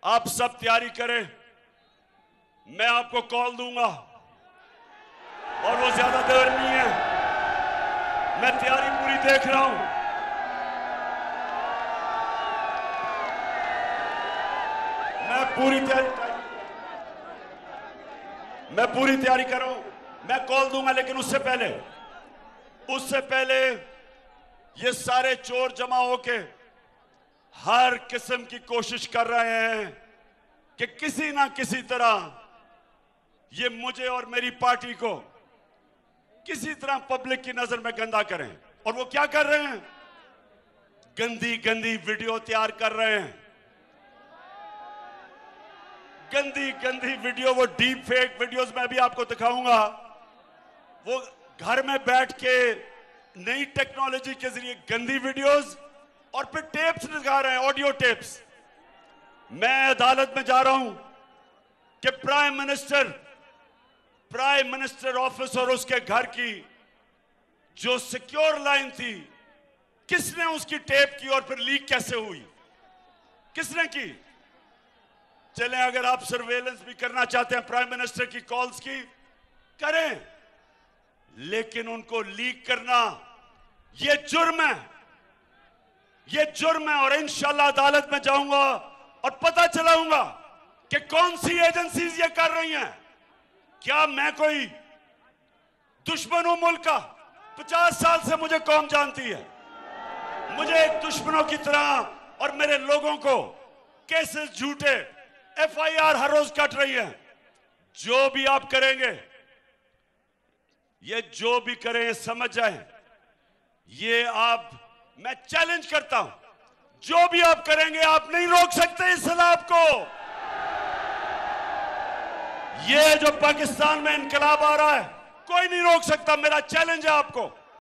आप सब तैयारी करें, मैं आपको कॉल दूंगा और वो ज्यादा देर नहीं है। मैं तैयारी पूरी देख रहा हूं। मैं पूरी तैयारी कर रहा हूं। मैं कॉल दूंगा, लेकिन उससे पहले ये सारे चोर जमा होके हर किस्म की कोशिश कर रहे हैं कि किसी ना किसी तरह ये मुझे और मेरी पार्टी को किसी तरह पब्लिक की नजर में गंदा करें। और वो क्या कर रहे हैं? गंदी गंदी वीडियो तैयार कर रहे हैं। गंदी गंदी वीडियो, वो डीप फेक वीडियोस मैं भी आपको दिखाऊंगा। वो घर में बैठ के नई टेक्नोलॉजी के जरिए गंदी वीडियोस और फिर टेप्स दिखा रहे हैं, ऑडियो टेप्स। मैं अदालत में जा रहा हूं कि प्राइम मिनिस्टर ऑफिस और उसके घर की जो सिक्योर लाइन थी, किसने उसकी टेप की और फिर लीक कैसे हुई? किसने की? चलें, अगर आप सर्वेलेंस भी करना चाहते हैं प्राइम मिनिस्टर की कॉल्स की, करें, लेकिन उनको लीक करना यह जुर्म है। यह जुर्म है। और इंशाल्लाह अदालत में जाऊंगा और पता चलाऊंगा कि कौन सी एजेंसीज ये कर रही हैं। क्या मैं कोई दुश्मन हूं मुल्क का? 50 साल से मुझे कौम जानती है। मुझे एक दुश्मनों की तरह और मेरे लोगों को केसेस, झूठे FIR हर रोज कट रही है। जो भी आप करेंगे, ये जो भी करें, समझ जाएं, ये मैं चैलेंज करता हूं, जो भी आप करेंगे आप नहीं रोक सकते इस सलाब को। ये जो पाकिस्तान में इनकलाब आ रहा है, कोई नहीं रोक सकता। मेरा चैलेंज है आपको।